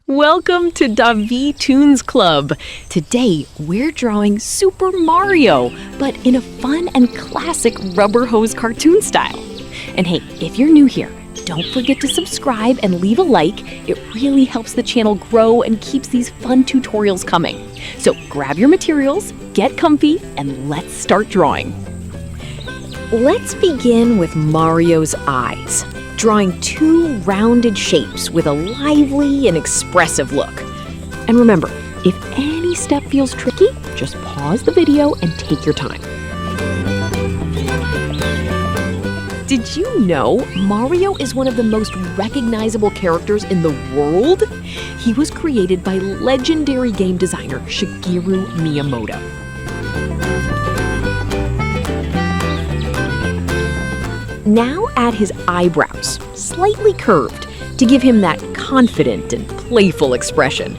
Welcome to Davi Toons Club. Today, we're drawing Super Mario, but in a fun and classic rubber hose cartoon style. And hey, if you're new here, don't forget to subscribe and leave a like. It really helps the channel grow and keeps these fun tutorials coming. So grab your materials, get comfy, and let's start drawing. Let's begin with Mario's eyes, drawing two rounded shapes with a lively and expressive look. And remember, if any step feels tricky, just pause the video and take your time. Did you know Mario is one of the most recognizable characters in the world? He was created by legendary game designer Shigeru Miyamoto. Now add his eyebrows, slightly curved, to give him that confident and playful expression.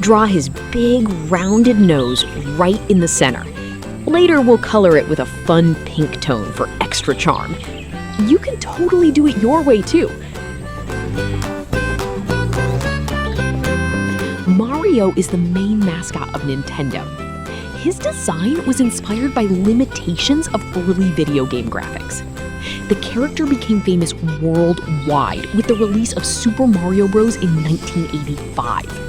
Draw his big, rounded nose right in the center. Later, we'll color it with a fun pink tone for extra charm. You can totally do it your way, too. Mario is the main mascot of Nintendo. His design was inspired by limitations of early video game graphics. The character became famous worldwide with the release of Super Mario Bros. In 1985.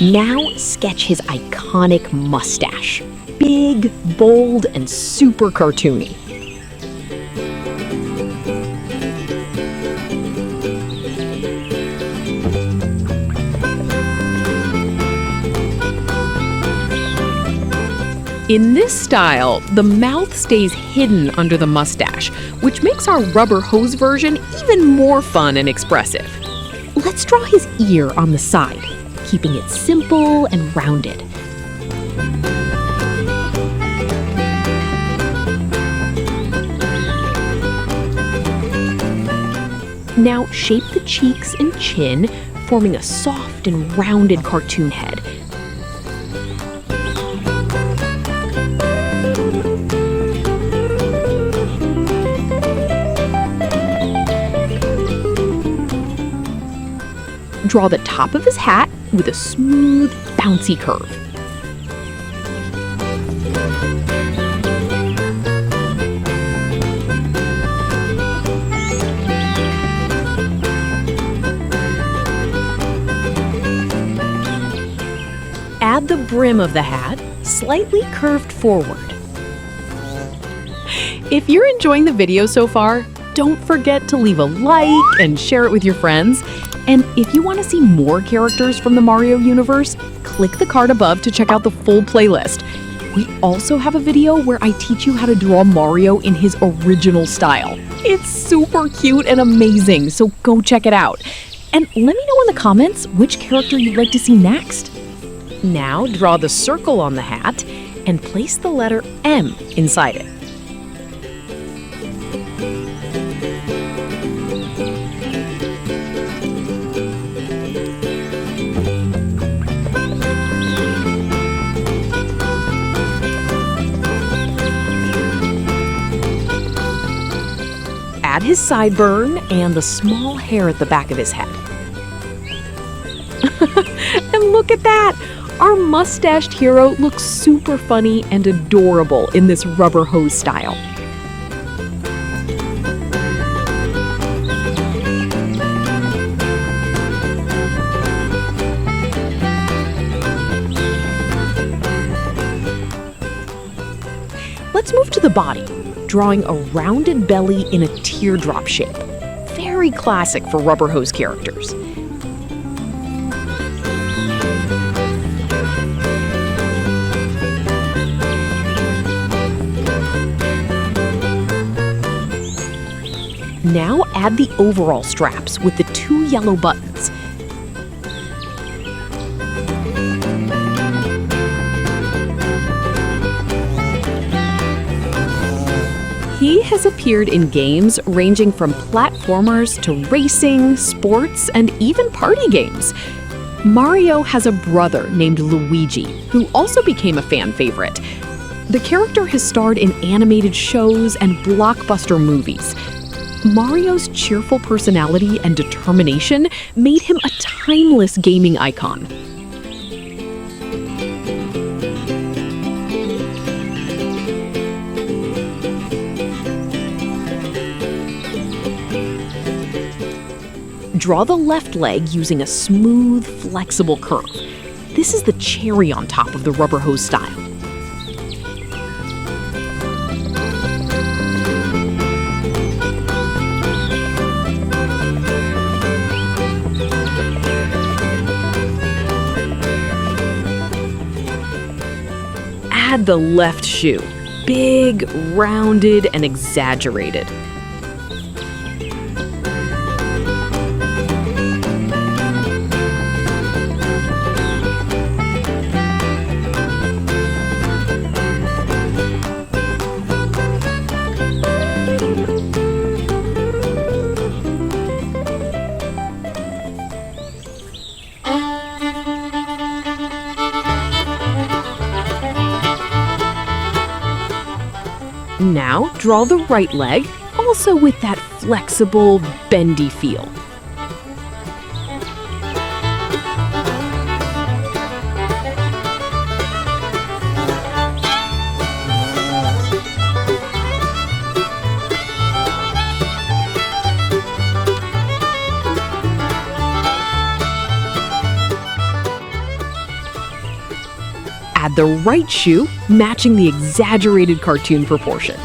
Now sketch his iconic mustache. Big, bold, and super cartoony. In this style, the mouth stays hidden under the mustache, which makes our rubber hose version even more fun and expressive. Let's draw his ear on the side, keeping it simple and rounded. Now shape the cheeks and chin, forming a soft and rounded cartoon head. Draw the top of his hat with a smooth, bouncy curve. Add the brim of the hat, slightly curved forward. If you're enjoying the video so far, don't forget to leave a like and share it with your friends. And if you want to see more characters from the Mario universe, click the card above to check out the full playlist. We also have a video where I teach you how to draw Mario in his original style. It's super cute and amazing, so go check it out. And let me know in the comments which character you'd like to see next. Now draw the circle on the hat and place the letter M inside it. Add his sideburn and the small hair at the back of his head. And look at that! Our mustached hero looks super funny and adorable in this rubber hose style. Let's move to the body, drawing a rounded belly in a teardrop shape. Very classic for rubber hose characters. Now add the overall straps with the two yellow buttons. He has appeared in games ranging from platformers to racing, sports, and even party games. Mario has a brother named Luigi, who also became a fan favorite. The character has starred in animated shows and blockbuster movies. Mario's cheerful personality and determination made him a timeless gaming icon. Draw the left leg using a smooth, flexible curve. This is the cherry on top of the rubber hose style. Add the left shoe. Big, rounded, and exaggerated. Now, draw the right leg, also with that flexible, bendy feel. Add the right shoe, matching the exaggerated cartoon proportions.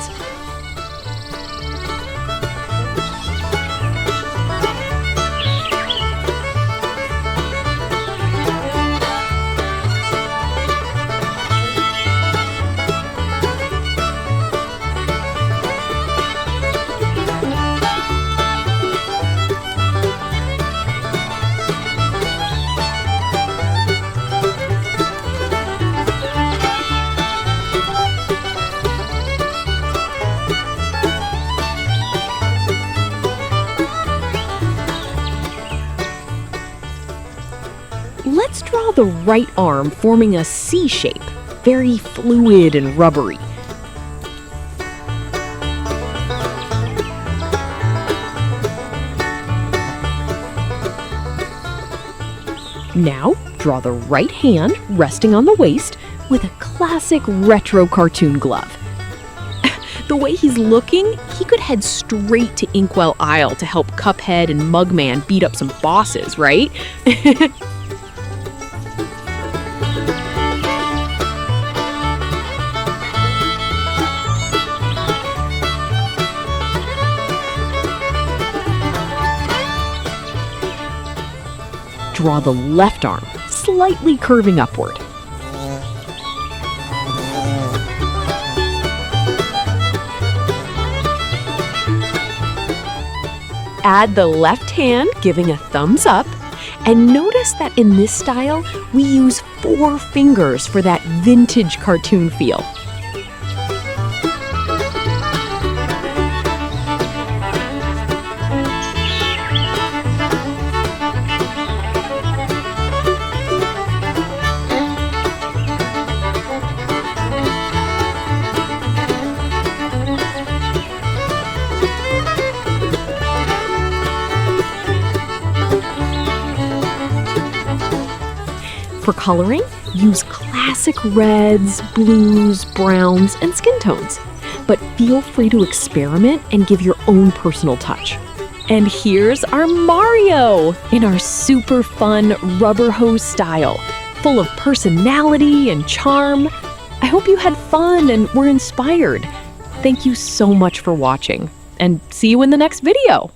Let's draw the right arm forming a C shape, very fluid and rubbery. Now, draw the right hand resting on the waist with a classic retro cartoon glove. The way he's looking, he could head straight to Inkwell Isle to help Cuphead and Mugman beat up some bosses, right? Draw the left arm, slightly curving upward. Add the left hand, giving a thumbs up, and notice that in this style, we use 4 fingers for that vintage cartoon feel. For coloring, use classic reds, blues, browns, and skin tones. But feel free to experiment and give your own personal touch. And here's our Mario in our super fun rubber hose style, full of personality and charm. I hope you had fun and were inspired. Thank you so much for watching, and see you in the next video.